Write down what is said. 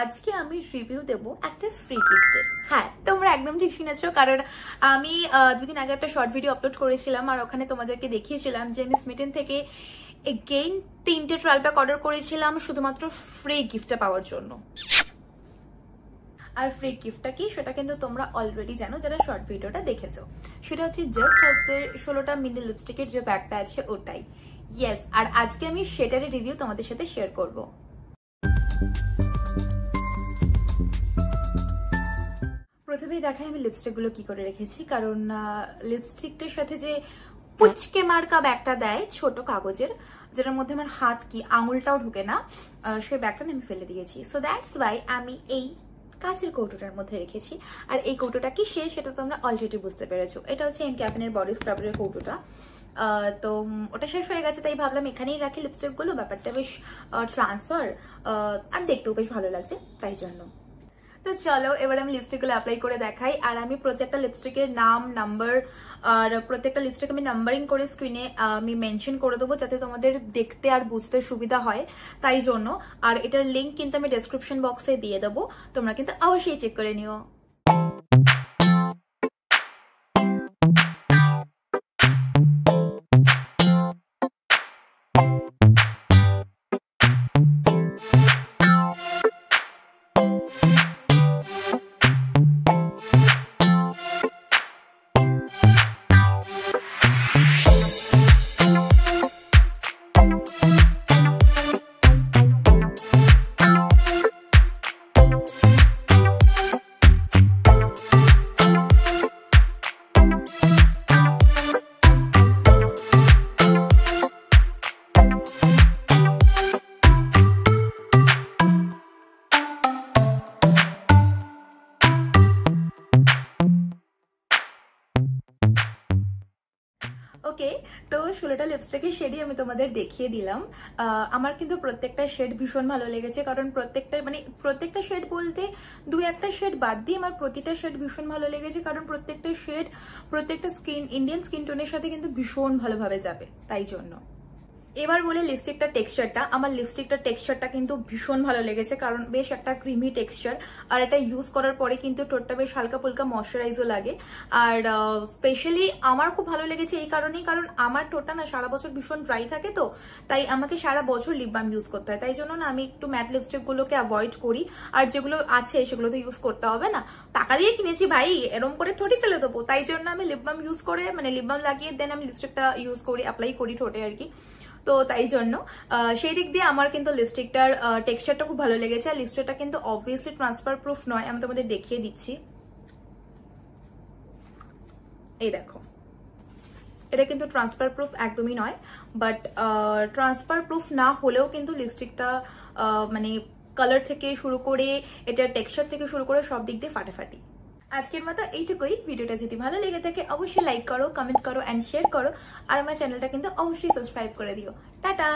আজকে আমি রিভিউ দেব একটা ফ্রি গিফটের। হ্যাঁ, তোমরা একদম ঠিক শুনেছো, কারণ আমি দুদিন আগে একটা শর্ট ভিডিও আপলোড করেছিলাম আর ওখানে তোমাদেরকে দেখিয়েছিলাম যে আমি স্মিটেন থেকে এগেইন 3টে ট্রায়াল প্যাক অর্ডার করেছিলাম শুধুমাত্র ফ্রি গিফটটা পাওয়ার জন্য। আর ফ্রি গিফটটা কি সেটা কিন্তু তোমরা অলরেডি জানো যারা শর্ট ভিডিওটা দেখেছো। সেটা হচ্ছে জাস্ট হার্বসের 16টা মিনি লিপস্টিকের যে প্যাকটা আছে ওটাই। ইয়েস, আর আজকে আমি সেটারই রিভিউ তোমাদের সাথে শেয়ার করব। প্রথমেই দেখাই আমি লিপস্টিকগুলো কি করে রেখেছি, কারণ লিপস্টিকটার সাথে যে পুচকে মার্কা ব্যাগটা দেয় ছোট কাগজের, যেটার মধ্যে আমার হাত কি আঙুলটাও ঢুকে না, সেই ব্যাগটা আমি ফেলে দিয়েছি। সো দ্যাটস ওয়াই আমি এই কাঁচের কৌটোটার মধ্যে রেখেছি। আর এই কৌটোটা কি সেটা তোমরা অলরেডি বুঝতে পেরেছো। এটা হচ্ছে এমক্যাফিনের বডি স্ক্রাবের কৌটোটা। তো ওটা শেষ হয়ে গেছে, তাই ভাবলাম এখানেই রাখি লিপস্টিকগুলো। ব্যাপারটা বেশ ট্রান্সফার আর দেখতেও বেশ ভালো লাগছে, তাই জন্য। তো চলো এবার আমি লিপস্টিকগুলো অ্যাপ্লাই করে দেখাই। আর আমি প্রত্যেকটা লিপস্টিকের নাম, নাম্বার আর প্রত্যেকটা লিপস্টিক আমি নাম্বারিং করে স্ক্রিনে আমি মেনশন করে দেবো, যাতে তোমাদের দেখতে আর বুঝতে সুবিধা হয়, তাই জন্য। আর এটার লিঙ্ক কিন্তু আমি ডেসক্রিপশন বক্সে দিয়ে দেবো, তোমরা কিন্তু অবশ্যই চেক করে নিও। ওকে, তো 16টা লিপস্টিকের শেডই আমি তোমাদের দেখিয়ে দিলাম। আমার কিন্তু প্রত্যেকটা শেড ভীষণ ভালো লেগেছে, কারণ প্রত্যেকটা শেড বলতে 2-1টা শেড বাদ দিয়ে আমার প্রতিটা শেড ভীষণ ভালো লেগেছে, কারণ প্রত্যেকটা শেড প্রত্যেকটা ইন্ডিয়ান স্কিন টোনের সাথে কিন্তু ভীষণ ভালোভাবে যাবে, তাই জন্য। এবার বলে লিপস্টিকটার টেক্সচারটা। আমার লিপস্টিকটার টেক্সচারটা কিন্তু ভীষণ ভালো লেগেছে, কারণ বেশ একটা ক্রিমি টেক্সচার। আর এটা ইউজ করার পরে কিন্তু ঠোঁটটা বেশ হালকা ফুলকা ময়শ্চারাইজও লাগে। আর স্পেশালি আমার খুব ভালো লেগেছে এই কারণেই, কারণ আমার ঠোঁটটা না সারা বছর ভীষণ ড্রাই থাকে, তো তাই আমাকে সারা বছর লিপ বাম ইউজ করতে হয়। তাই জন্য না আমি একটু ম্যাট লিপস্টিকগুলোকে অ্যাভয়েড করি। আর যেগুলো আছে সেগুলো তো ইউজ করতে হবে না, টাকা দিয়ে কিনেছি ভাই, এরম করে ঠোঁটে ফেলে দেবো। তাই জন্য আমি লিপ বাম ইউজ করে, মানে লিপ বাম লাগিয়ে দেন আমি লিপস্টিকটা ইউজ করি, অ্যাপ্লাই করি ঠোঁটে আর কি। তো তাই জন্য সেই দিক দিয়ে আমার কিন্তু লিপস্টিকটার টেক্সচারটা খুব ভালো লেগেছে। আর লিপস্টিকটা কিন্তু অবভিয়াসলি ট্রান্সফার প্রুফ নয়, আমি তোমাদের দেখিয়ে দিচ্ছি। এই দেখো, এটা কিন্তু ট্রান্সফার প্রুফ একদমই নয়, বাট ট্রান্সফার প্রুফ না হলেও কিন্তু লিপস্টিকটা মানে কালার থেকে শুরু করে এটার টেক্সচার থেকে শুরু করে সব দিক দিয়ে ফাটাফাটি। আজকের মতো এইটুকুই। ভিডিওটা যদি ভালো লেগে থাকে অবশ্যই লাইক করো, কমেন্ট করো অ্যান্ড শেয়ার করো। আর আমার চ্যানেলটা কিন্তু অবশ্যই সাবস্ক্রাইব করে দিও। টাটা।